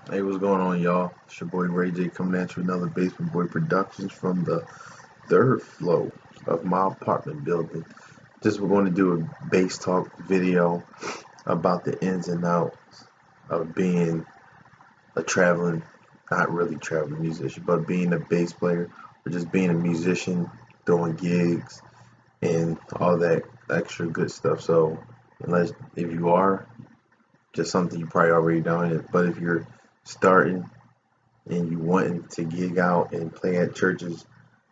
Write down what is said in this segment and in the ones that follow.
Hey, what's going on, y'all? It's your boy Ray J coming at you with another Basement Boy Productions from the third floor of my apartment building. Just we're going to do a bass talk video about the ins and outs of being a traveling, not really traveling musician, but being a bass player or just being a musician, doing gigs and all that extra good stuff. So, unless if you are, just something you probably already done it, but if you're starting and you wanting to gig out and play at churches,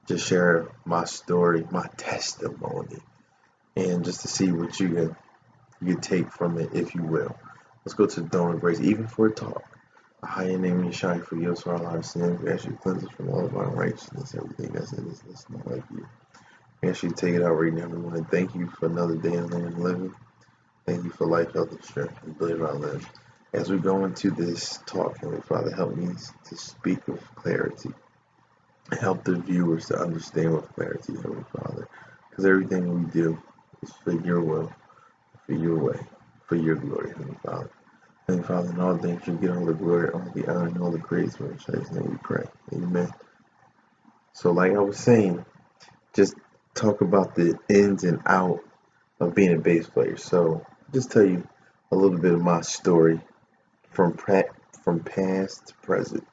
just share my story, my testimony, and just to see what you can take from it, if you will. Let's go to the throne of grace, even for a talk. A higher name and shine for you, for all our sins. We ask you to cleanse us from all of our unrighteousness, everything that's in us that's not like you. We ask you to take it out right now. We want to thank you for another day in land and living. Thank you for life, health, and strength. We believe our lives. As we go into this talk, Heavenly Father, help me to speak with clarity. Help the viewers to understand with clarity, Heavenly Father. Because everything we do is for your will, for your way, for your glory, Heavenly Father. Heavenly Father, in all things you get all the glory, all the honor, and all the praise for in Christ's name we pray. Amen. So like I was saying, just talk about the ins and out of being a bass player. So just tell you a little bit of my story from from past to present.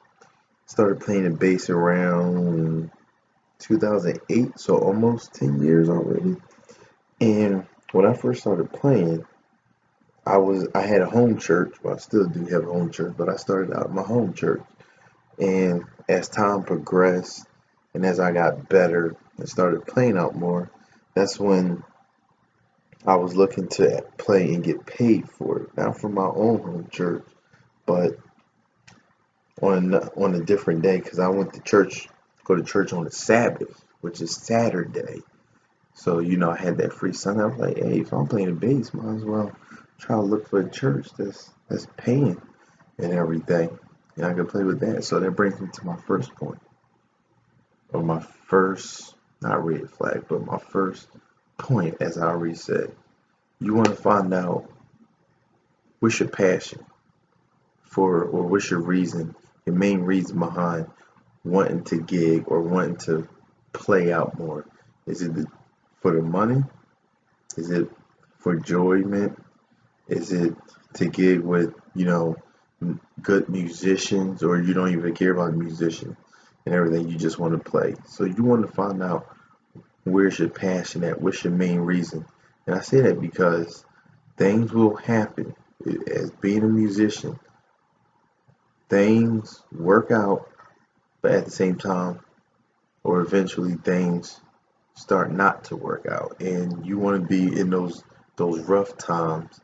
Started playing the bass around 2008, so almost 10 years already. And when I first started playing, I had a home church. Well, I still do have a home church, but I started out in my home church. And as time progressed, and as I got better and started playing out more, that's when I was looking to play and get paid for it. Not from my own home church, but on a different day, because I went to church, go to church on the Sabbath, which is Saturday. So, I had that free Sunday. I was like, hey, if I'm playing the bass, might as well try to look for a church that's paying and everything. And I can play with that. So that brings me to my first point. Or my first, not red flag, but my first point, as I already said. You want to find out what's your passion for, or what's your reason, your main reason behind wanting to gig or wanting to play out more. Is it for the money? Is it for enjoyment? Is it to gig with, good musicians, or you don't even care about musicians and everything, you just want to play? So you want to find out where's your passion at, what's your main reason. And I say that because things will happen. As being a musician, things work out, but at the same time, or eventually things start not to work out, and you want to be in those rough times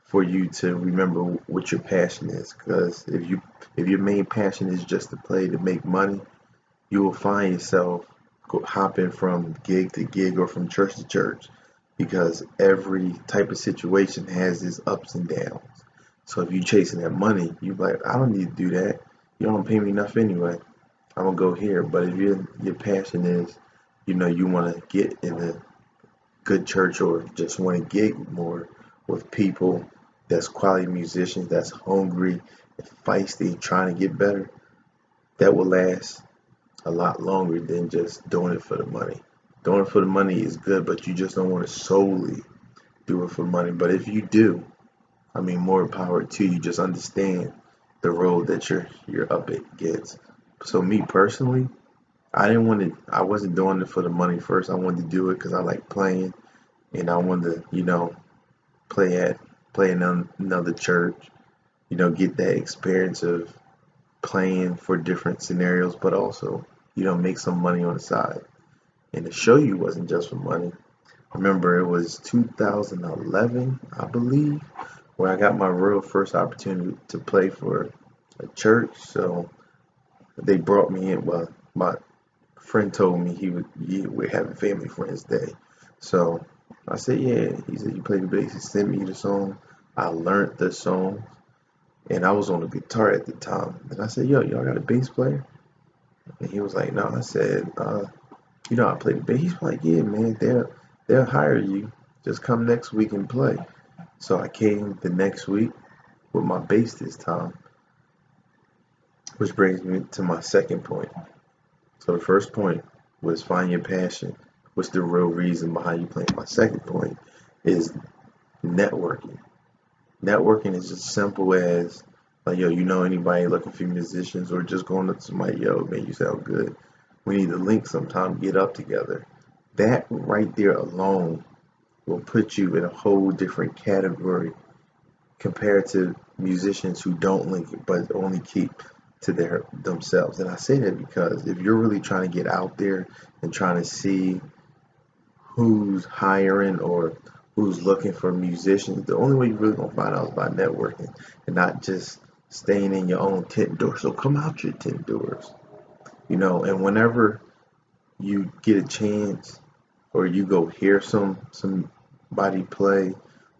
for you to remember what your passion is. Because if your main passion is just to play to make money, you will find yourself hopping from gig to gig or from church to church, because every type of situation has its ups and downs. So if you're chasing that money, you're like, I don't need to do that. You don't pay me enough anyway. I'm gonna go here. But if your passion is, you want to get in a good church, or just want to gig more with people that's quality musicians, that's hungry, feisty, trying to get better, that will last a lot longer than just doing it for the money. Doing it for the money is good, but you just don't want to solely do it for money. But if you do, I mean, more power to you. Just understand the road that you're up against. So me personally, I wasn't doing it for the money first. I wanted to do it because I like playing, and I wanted to, play at play in another church, get that experience of playing for different scenarios, but also, make some money on the side. And to show you wasn't just for money. Remember, it was 2011, I believe, where I got my real first opportunity to play for a church. So they brought me in. Well, my friend told me we're having family friends day. So I said, yeah. He said, you play the bass. He sent me the song. I learned the song, and I was on the guitar at the time. And I said, yo, y'all got a bass player? And he was like, no. I said, I play the bass. He's like, yeah, man, they'll hire you. Just come next week and play. So I came the next week with my bass this time, which brings me to my second point. So the first point was find your passion. What's the real reason behind you playing? My second point is networking. Networking is as simple as like, yo, you know anybody looking for musicians, or just going up to somebody, yo, man, you sound good. We need to link sometime, get up together. That right there alone will put you in a whole different category compared to musicians who don't link it but only keep to themselves. And I say that because if you're really trying to get out there and trying to see who's hiring or who's looking for musicians, the only way you're really gonna find out is by networking and not just staying in your own tent door. So come out your tent doors, and whenever you get a chance or you go hear somebody play,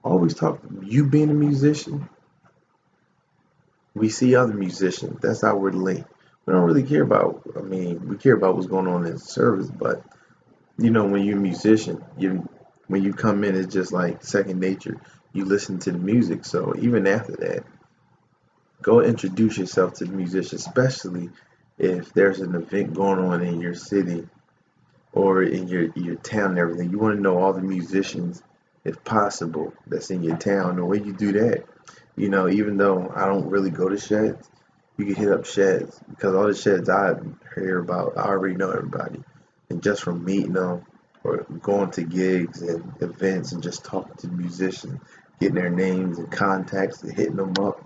always talk. You being a musician, we see other musicians. That's how we're linked. We don't really care about. I mean, we care about what's going on in the service, but when you're a musician, when you come in, it's just like second nature. You listen to the music, so even after that, go introduce yourself to the musician, especially if there's an event going on in your city or in your town and everything. You want to know all the musicians, if possible, that's in your town. The way you do that, even though I don't really go to sheds, you can hit up sheds because all the sheds I hear about, I already know everybody. And just from meeting them or going to gigs and events and just talking to musicians, getting their names and contacts and hitting them up.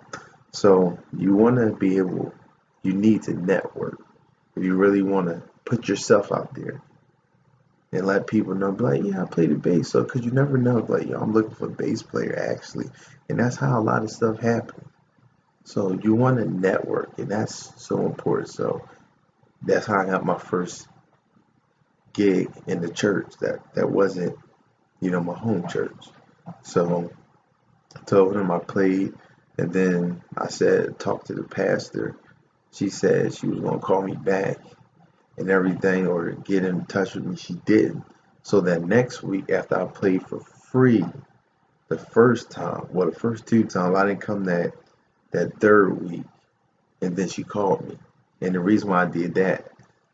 So you need to network. If you really want to put yourself out there and let people know, be like, yeah, I play the bass. So, because you never know, like, yo, I'm looking for a bass player actually. And that's how a lot of stuff happens. So you want to network, and that's so important. So that's how I got my first gig in the church. That wasn't, my home church. So I told him I played, and then I said, talk to the pastor. She said she was gonna call me back and everything, or get in touch with me. She didn't. So that next week, after I played for free the first time, well, the first two times, I didn't come that third week, and then she called me. And the reason why I did that,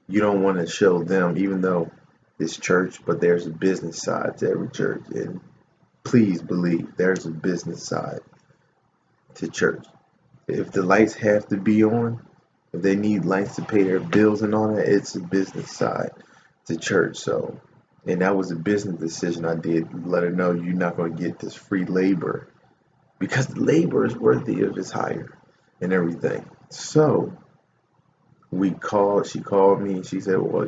you don't want to show them, even though it's church, but there's a business side to every church. And please believe there's a business side to church. If the lights have to be on, if they need lights to pay their bills and all that, it's a business side to church. So, and that was a business decision I did. Let her know you're not going to get this free labor because the labor is worthy of his hire and everything. So she called me and she said, well,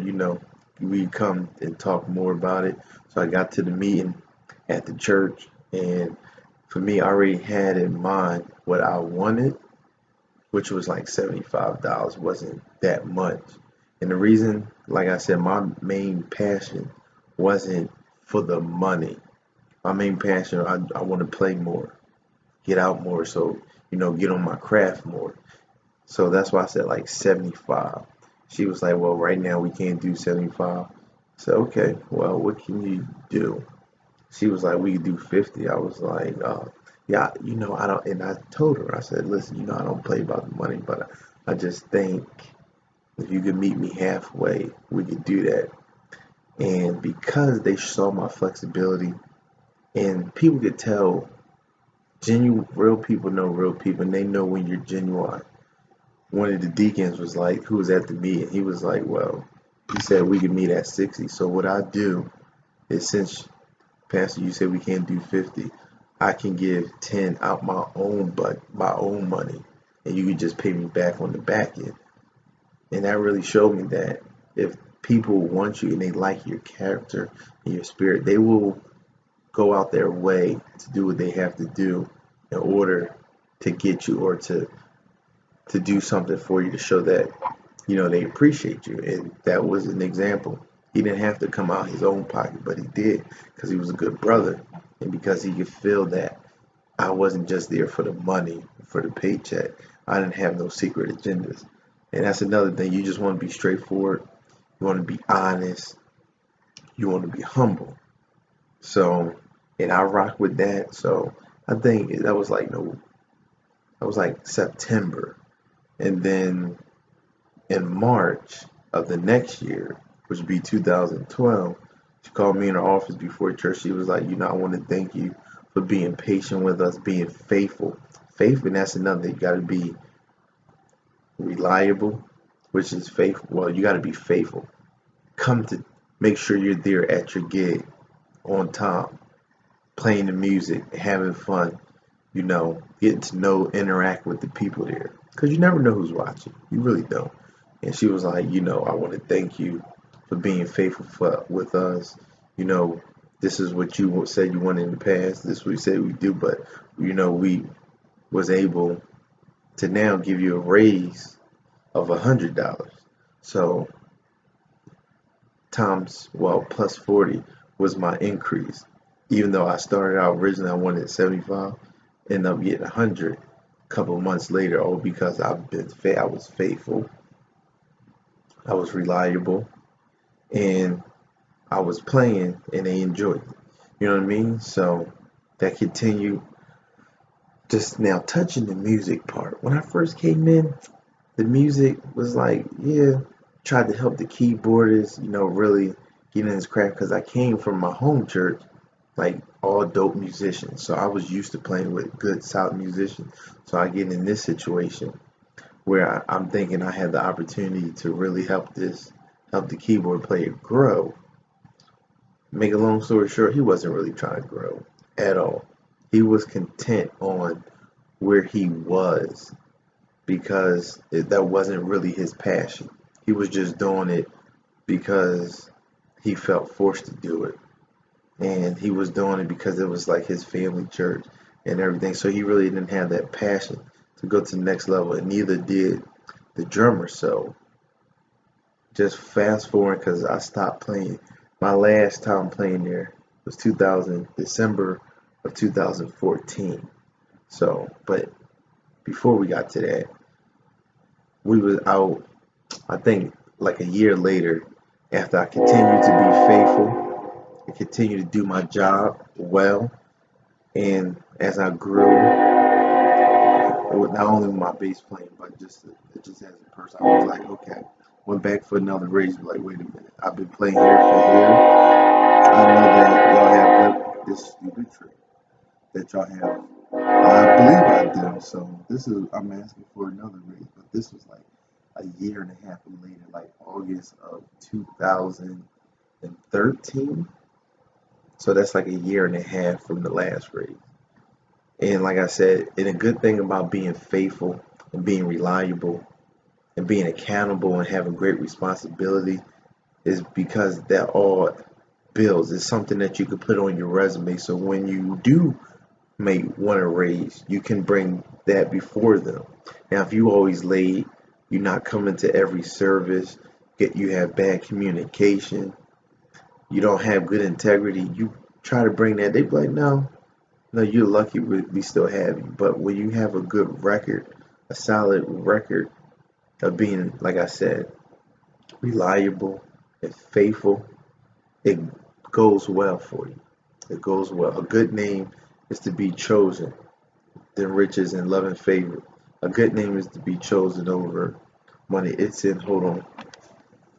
we come and talk more about it. So I got to the meeting at the church, and for me, I already had in mind what I wanted, which was like $75. Wasn't that much. And the reason, like I said, my main passion wasn't for the money. My main passion, I want to play more, get out more, so, get on my craft more. So that's why I said like 75. She was like, well, right now we can't do 75. I said, okay, well, what can you do? She was like, we could do 50. I was like, yeah, I don't, and I told her, I said, listen, I don't play about the money, but I just think if you could meet me halfway, we could do that. And because they saw my flexibility, and people could tell, real people know real people, and they know when you're genuine. One of the deacons was like, who was at the meeting, he was like, well, he said we could meet at 60. So what I do is, since Pastor, you said we can't do 50, I can give 10 out my own money, and you can just pay me back on the back end. And that really showed me that if people want you and they like your character and your spirit, they will go out their way to do what they have to do in order to get you, or to do something for you to show that they appreciate you. And that was an example. He didn't have to come out his own pocket, but he did, because he was a good brother, and because he could feel that I wasn't just there for the money, for the paycheck. I didn't have no secret agendas. And that's another thing. You just want to be straightforward. You want to be honest. You want to be humble. So, and I rock with that. So I think that was like September. And then in March of the next year, which would be 2012, she called me in her office before church. She was like, I want to thank you for being patient with us, being faithful. Faith, and that's another. You got to be reliable, which is faithful. Well, you got to be faithful. Come to make sure you're there at your gig on time, playing the music, having fun, getting to know, interact with the people there. Because you never know who's watching. You really don't. And she was like, I want to thank you for being faithful with us. This is what you said you wanted in the past. This is what we said we do. But, we was able to now give you a raise of $100. So plus 40 was my increase. Even though I started out originally, I wanted 75, ended up getting 100 a couple of months later, all because I was faithful, I was reliable, and I was playing, and they enjoyed it. You know what I mean? So that continued. Just now touching the music part. When I first came in, the music was like, tried to help the keyboardist, really get in his craft because I came from my home church, like all dope musicians. So I was used to playing with good, solid musicians. So I get in this situation where I'm thinking I have the opportunity to really help the keyboard player grow. Make a long story short, he wasn't really trying to grow at all. He was content on where he was because that wasn't really his passion. He was just doing it because he felt forced to do it. And he was doing it because it was like his family church and everything. So he really didn't have that passion to go to the next level, and neither did the drummer. So just fast forward, because I stopped playing. My last time playing there was December of 2014. So, but before we got to that, we was out, I think, like a year later, after I continued to be faithful and continue to do my job well. And as I grew, not only with my bass playing, but just as a person, I was like, okay, went back for another raise. Like, wait a minute, I've been playing here for years. I know that y'all have this stupid trick that y'all have. I believe I do. So I'm asking for another raise, but this was like a year and a half later, like August of 2013. So that's like a year and a half from the last raise. And like I said, and a good thing about being faithful and being reliable and being accountable and having great responsibility is because that all builds. It's something that you can put on your resume. So when you do may want to raise, you can bring that before them. Now, if you always late, you're not coming to every service, you have bad communication, you don't have good integrity, you try to bring that, they be like, no, you're lucky we still have you. But when you have a good record, a solid record of being, like I said, reliable and faithful, it goes well for you. It goes well. A good name is to be chosen than riches and love and favor. A good name is to be chosen over money. Hold on.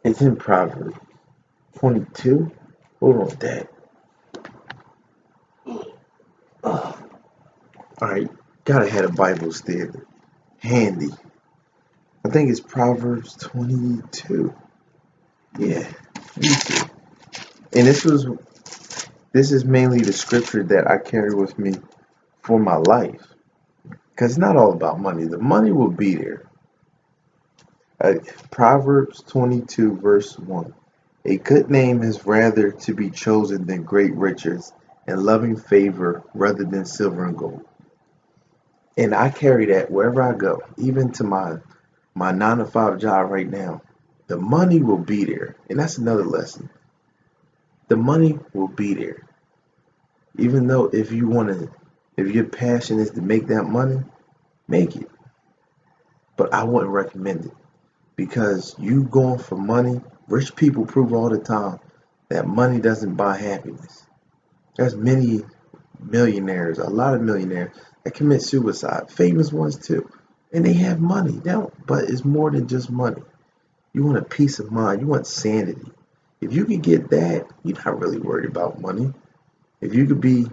It's in Proverbs 22. Hold on, Dad. All right. Gotta have a Bible still handy. I think it's Proverbs 22. Yeah. 22. And this is mainly the scripture that I carry with me for my life. Because it's not all about money. The money will be there. Proverbs 22 verse 1. A good name is rather to be chosen than great riches, and loving favor rather than silver and gold. And I carry that wherever I go, even to my 9-to-5 job right now. The money will be there. And that's another lesson. The money will be there. Even though if your passion is to make that money, make it. But I wouldn't recommend it. Because you going for money, rich people prove all the time that money doesn't buy happiness. There's many millionaires, a lot of millionaires that commit suicide, famous ones too, and they have money. But it's more than just money. You want a peace of mind. You want sanity. If you can get that, you're not really worried about money. If you could be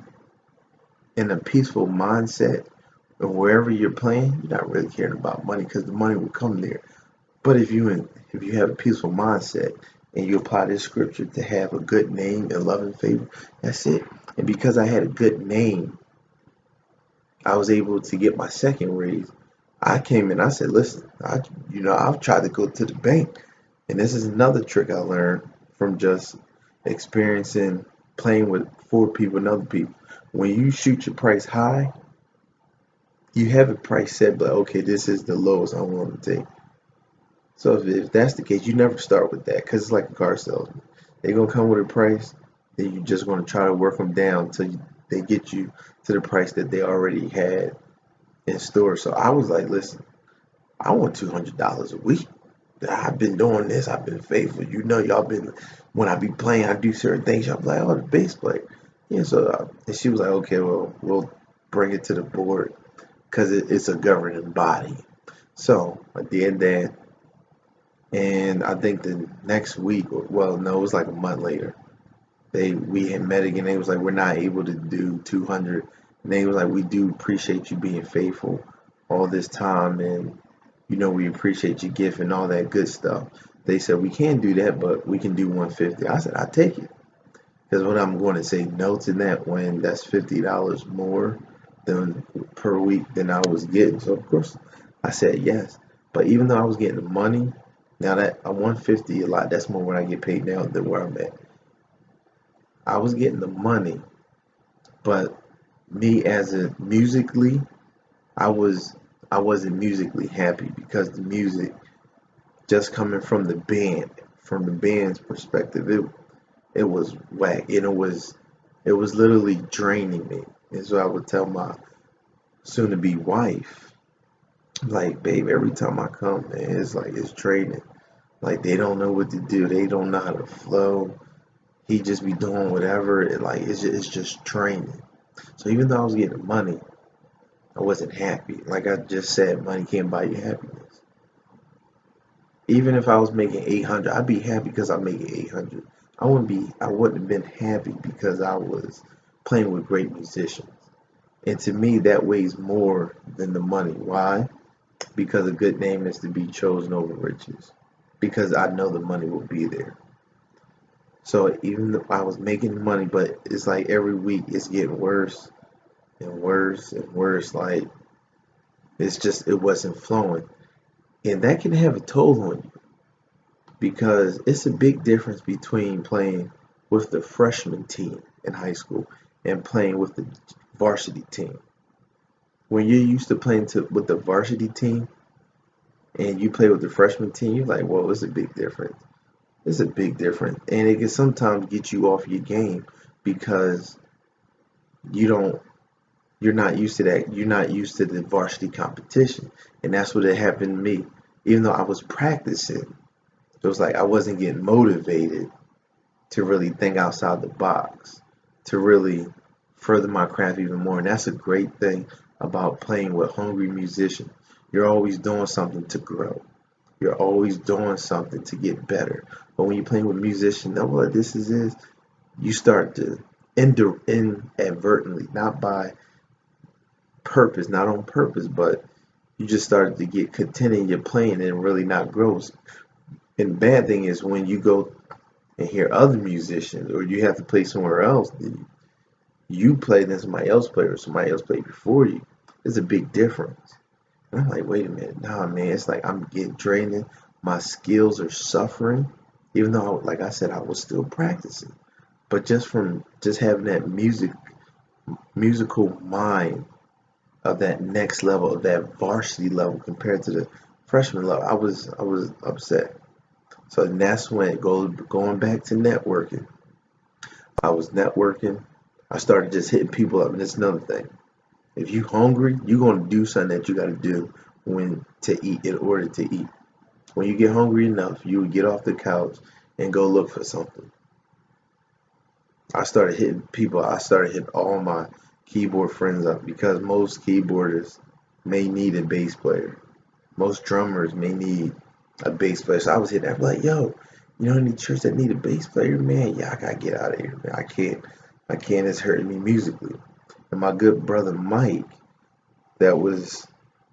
in a peaceful mindset of wherever you're playing, you're not really caring about money because the money will come there. But if you have a peaceful mindset and you apply this scripture to have a good name and love and favor, that's it. And because I had a good name, I was able to get my second raise. I came in, I said, listen, I've tried to go to the bank. And this is another trick I learned from just experiencing playing with four people and other people. When you shoot your price high, you have a price set, but okay, this is the lowest I'm willing to take. So if that's the case, you never start with that because it's like a car salesman. They're gonna come with a price, then you're just gonna try to work them down until they get you to the price that they already had in store. So I was like, listen, I want $200 a week. I've been doing this. I've been faithful. Y'all been when I be playing, I do certain things. Y'all be like, oh, the bass player. Yeah. So and she was like, okay, well, we'll bring it to the board because it's a governing body. So I did that. And I think the next week, well, no, it was like a month later. We had met again. They was like, we're not able to do 200. And they was like, we do appreciate you being faithful all this time, and we appreciate your gift and all that good stuff. They said we can do that, but we can do 150. I said I take it because what I'm going to say no to that when that's $50 more than per week than I was getting. So of course I said yes. But even though I was getting the money, now that I'm 150 a lot, that's more when I get paid now than where I'm at. I was getting the money, but me as a musically, I was I wasn't musically happy because the music just coming from the band's perspective, it was whack and it was literally draining me. And so I would tell my soon to be wife, like, babe, every time I come, man, it's like it's draining. Like they don't know what to do. They don't know how to flow. He just be doing whatever. It's just draining. So even though I was getting money, I wasn't happy. Like I just said, money can't buy you happiness. Even if I was making 800, I'd be happy because I'm making 800. I wouldn't have been happy because I was playing with great musicians. And to me, that weighs more than the money. Why? Because a good name is to be chosen over riches. Because I know the money will be there. So even though I was making money, but it's like every week it's getting worse and worse and worse. Like it wasn't flowing. And that can have a toll on you because it's a big difference between playing with the freshman team in high school and playing with the varsity team. When you're used to playing with the varsity team and you play with the freshman team, you're like, whoa, it's a big difference. It's a big difference. And it can sometimes get you off your game because you don't you're not used to that. You're not used to the varsity competition. And that's what it happened to me. Even though I was practicing, it was like I wasn't getting motivated to really think outside the box, to really further my craft even more. And that's a great thing about playing with hungry musicians. You're always doing something to grow. You're always doing something to get better. But when you're playing with musicians, know what this is you start to inadvertently, not by purpose, not on purpose, but you just start to get content in your playing and really not grow. And the bad thing is when you go and hear other musicians or you have to play somewhere else, you play then somebody else played or somebody else played before you. There's a big difference. And I'm like, wait a minute, nah, man, it's like I'm getting drained. My skills are suffering, even though, like I said, I was still practicing. But just from just having that musical mind of that next level, of that varsity level compared to the freshman level, I was upset. So that's when going back to networking. I was networking. I started just hitting people up, and it's another thing. If you hungry, you're gonna do something that you gotta do when to eat in order to eat. When you get hungry enough, you would get off the couch and go look for something. I started hitting people. I started hitting all my keyboard friends up because most keyboarders may need a bass player. Most drummers may need a bass player. So I was hitting that, like, yo, you know any church that need a bass player, man? Yeah, I gotta get out of here, man. I can't. It's hurting me musically. And my good brother Mike, that was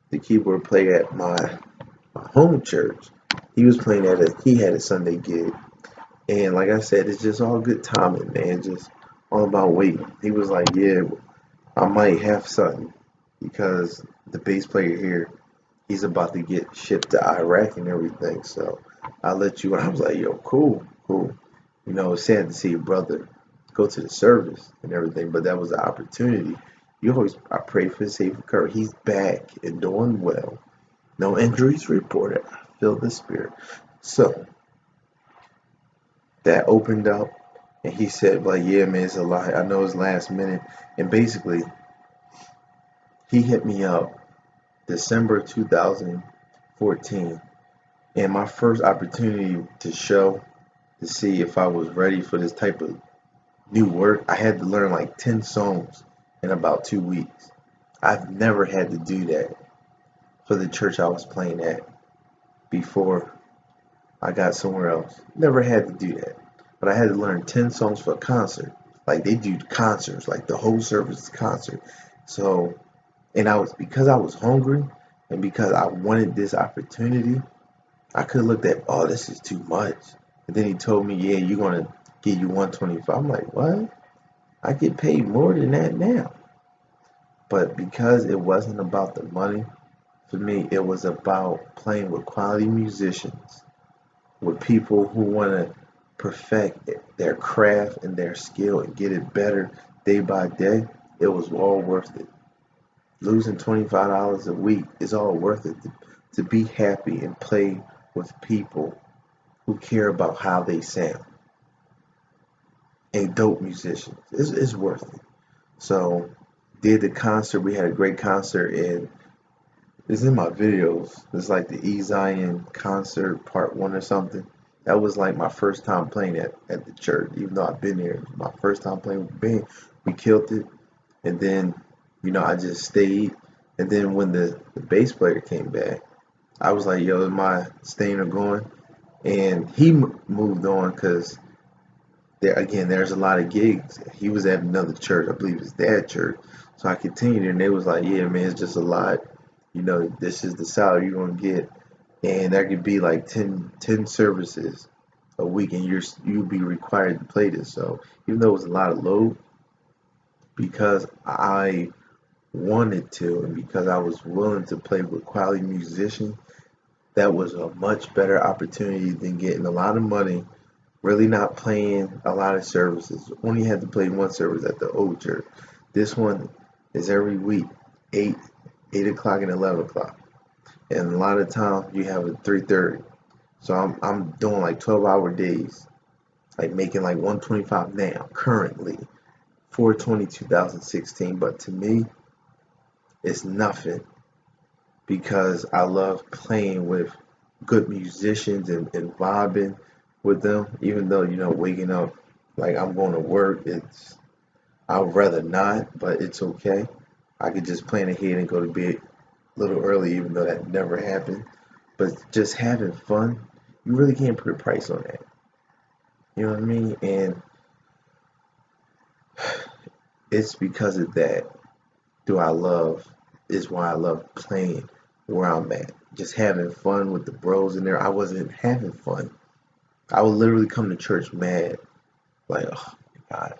the keyboard player at my home church, he was playing at he had a Sunday gig. And like I said, it's just all good timing, man. Just all about waiting. He was like, yeah, I might have something because the bass player here, he's about to get shipped to Iraq and everything. So I'll let you. And I was like, yo, cool, cool. You know, it's sad to see your brother go to the service and everything, but that was an opportunity. You always, I pray for his safe recovery. He's back and doing well. No injuries reported. I feel the spirit. So that opened up, and he said, like, yeah, man, it's a lot. I know it's last minute. And basically, he hit me up December 2014. And my first opportunity to show, to see if I was ready for this type of new work, I had to learn like 10 songs in about 2 weeks. I've never had to do that for the church I was playing at before I got somewhere else. Never had to do that. But I had to learn 10 songs for a concert. Like they do concerts, like the whole service is concert. So, and because I was hungry and because I wanted this opportunity, I could have looked at, oh, this is too much. And then he told me, yeah, you're going to give you 125. I'm like, what? I get paid more than that now. But because it wasn't about the money, for me, it was about playing with quality musicians, with people who want to perfect their craft and their skill and get it better day by day. It was all worth it. Losing $25 a week is all worth it to be happy and play with people who care about how they sound and dope musicians. It's worth it. So did the concert. We had a great concert, and it's in my videos. It's like the E Zion concert part one or something. That was like my first time playing at the church, even though I've been here. It was my first time playing with the band. We killed it. And then, I just stayed. And then when the bass player came back, I was like, yo, am I staying or going? And he moved on because there's a lot of gigs. He was at another church, I believe his dad's church. So I continued, and they was like, yeah, man, it's just a lot. This is the salary you're gonna get, and that could be like 10 services a week, and you'll be required to play this. So even though it was a lot of load, because I wanted to, and because I was willing to play with quality musicians, that was a much better opportunity than getting a lot of money, really not playing a lot of services. Only had to play one service at the old church. This one is every week, 8 o'clock and 11 o'clock. And a lot of times you have a 3:30. So I'm doing like 12-hour days, like making like 125 now, currently, 4/20/2016. But to me, it's nothing because I love playing with good musicians and vibing with them, even though, waking up like I'm going to work, I'd rather not, but it's okay. I could just plan ahead and go to bed a little early, even though that never happened. But just having fun, you really can't put a price on that. You know what I mean? And it's because of that do I love is why I love playing where I'm at. Just having fun with the bros in there. I wasn't having fun. I would literally come to church mad, like, oh my gosh.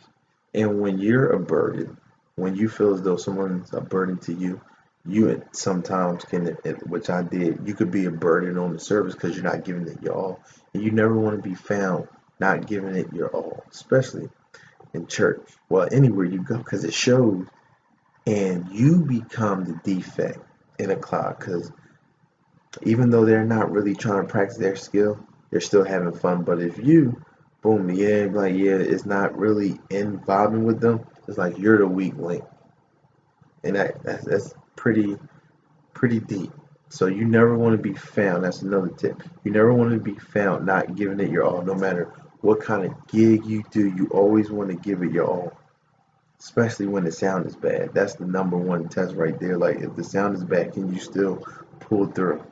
And when you're a burden, when you feel as though someone's a burden to you, you sometimes can, which I did, you could be a burden on the service because you're not giving it your all. And you never want to be found not giving it your all, especially in church. Well, anywhere you go, because it shows, and you become the defect in a cloud because even though they're not really trying to practice their skill, they're still having fun. But if you, boom, yeah, like, yeah, it's not really involving with them, it's like you're the weak link. And that's pretty deep. So you never want to be found. That's another tip. You never want to be found not giving it your all, no matter what kind of gig you do. You always want to give it your all, especially when the sound is bad. That's the number one test right there. Like if the sound is bad, can you still pull through?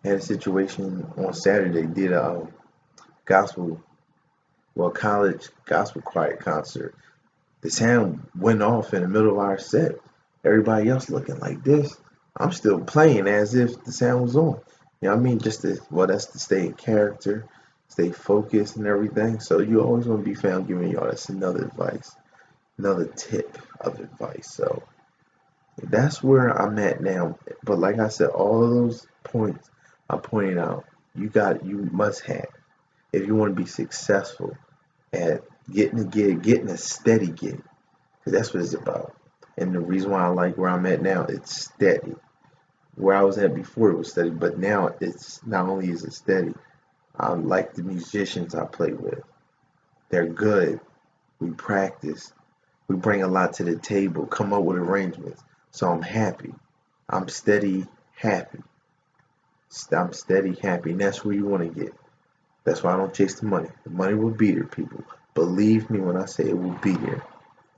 Had a situation on Saturday, did a gospel, well, college gospel choir concert. The sound went off in the middle of our set. Everybody else looking like this. I'm still playing as if the sound was on. You know what I mean? Just to, well, that's to stay in character, stay focused and everything. So you always want to be found giving y'all. That's another advice, another tip of advice. So that's where I'm at now. But like I said, all of those points I pointed out, you must have if you want to be successful at getting a gig, getting a steady gig, because that's what it's about. And the reason why I like where I'm at now, it's steady. Where I was at before, it was steady, but now it's not only is it steady, I like the musicians I play with. They're good. We practice. We bring a lot to the table, come up with arrangements. So I'm happy. I'm steady happy. I'm steady happy. And that's where you want to get. That's why I don't chase the money. The money will be there, people. Believe me when I say it will be there.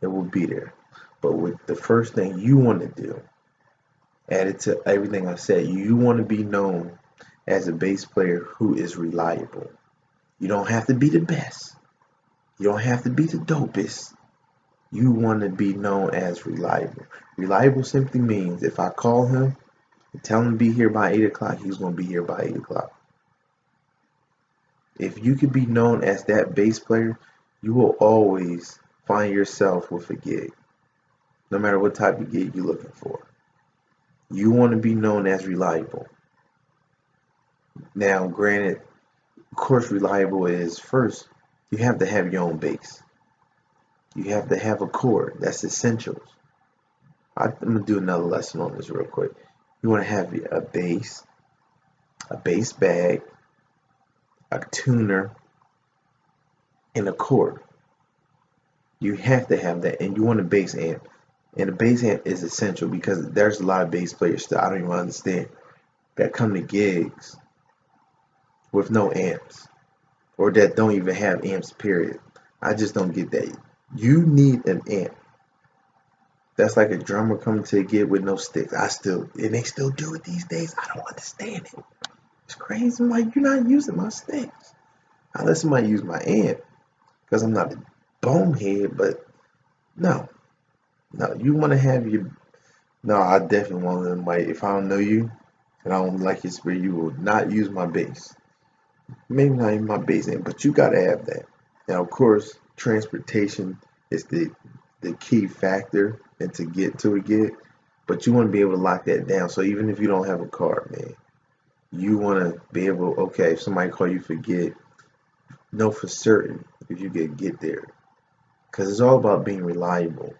It will be there. But with the first thing you want to do, added to everything I said, you want to be known as a bass player who is reliable. You don't have to be the best. You don't have to be the dopest. You want to be known as reliable. Reliable simply means if I call him and tell him to be here by 8 o'clock, he's going to be here by 8 o'clock. If you can be known as that bass player, you will always find yourself with a gig, no matter what type of gig you're looking for. You want to be known as reliable. Now, granted, of course, reliable is first, you have to have your own bass. You have to have a chord. That's essentials. I'm going to do another lesson on this real quick. You want to have a bass bag, a tuner, and a chord. You have to have that, and you want a bass amp. And a bass amp is essential because there's a lot of bass players that I don't even understand that come to gigs with no amps or that don't even have amps, period. I just don't get that. You need an amp. That's like a drummer coming to a gig with no sticks. And they still do it these days. I don't understand it. It's crazy. I'm like, you're not using my sticks. I let somebody use my amp because I'm not a bonehead, but no, you want to have your. No, I definitely want them. Like, if I don't know you and I don't like your spirit, you will not use my bass. Maybe not even my bass amp, but you gotta have that. Now, of course, transportation is the key factor and to get to a gig, but you want to be able to lock that down. So even if you don't have a car, man, you want to be able, okay, if somebody call you for gig, know for certain if you can get there, because it's all about being reliable.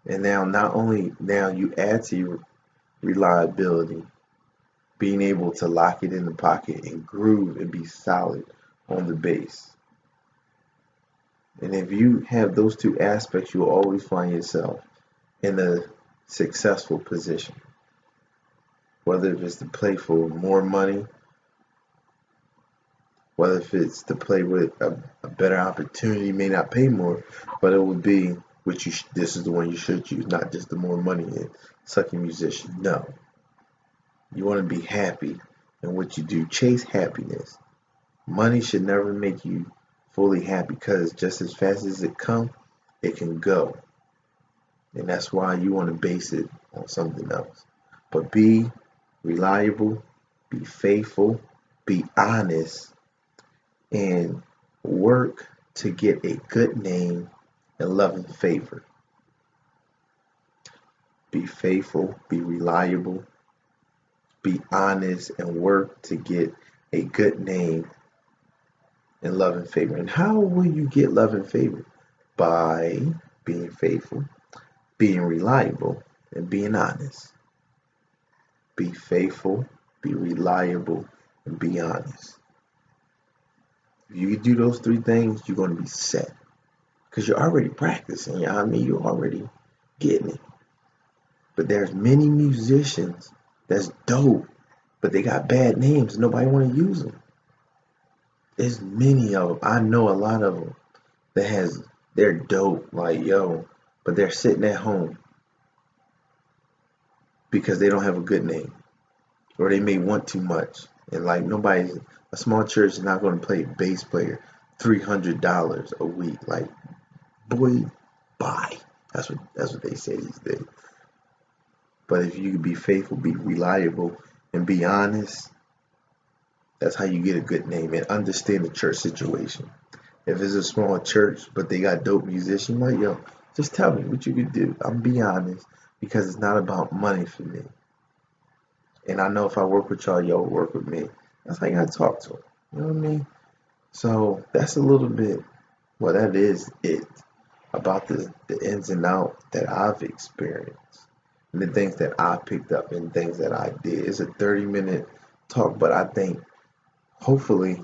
And now, not only now you add to your reliability, being able to lock it in the pocket and groove and be solid on the bass. And if you have those two aspects, you'll always find yourself in a successful position. Whether if it's to play for more money, whether if it's to play with a better opportunity, may not pay more, but it would be which this is the one you should use, not just the more money and sucking musician. No, you want to be happy in what you do. Chase happiness. Money should never make you fully happy because just as fast as it comes, it can go. And that's why you want to base it on something else. But be reliable, be faithful, be honest, and work to get a good name and love and favor. Be faithful, be reliable, be honest, and work to get a good name and love and favor. And how will you get love and favor? By being faithful, being reliable, and being honest. Be faithful, be reliable, and be honest. If you do those three things, you're going to be set. Because you're already practicing, you know what I mean? You're already getting it. But there's many musicians that's dope, but they got bad names and nobody want to use them. There's many of them. I know a lot of them they're dope, like yo, but they're sitting at home because they don't have a good name. or they may want too much. And like a small church is not going to pay a bass player $300 a week. Like, boy, bye. That's what they say these days. But if you can be faithful, be reliable, and be honest, that's how you get a good name and understand the church situation. If it's a small church but they got dope musicians, like, yo, just tell me what you could do. I'm be honest because it's not about money for me. And I know if I work with y'all, y'all work with me. That's how you gotta talk to them. You know what I mean? So that's a little bit, well, that is it about the ins and outs that I've experienced and the things that I picked up and things that I did. It's a 30-minute talk, but I think hopefully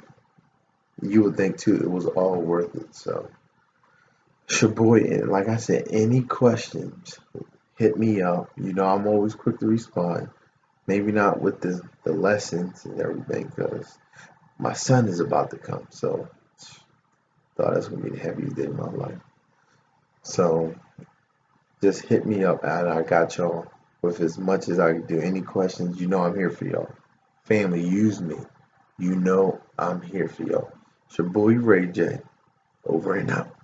you would think too it was all worth it. So it's your boy, and like I said, any questions, hit me up. You know, I'm always quick to respond. Maybe not with the lessons and everything, because my son is about to come. So thought that's gonna be the heaviest day of my life. So just hit me up, and I got y'all with as much as I can do. Any questions, you know I'm here for y'all. Family, use me. You know I'm here for y'all. It's your boy Ray J. Over and out.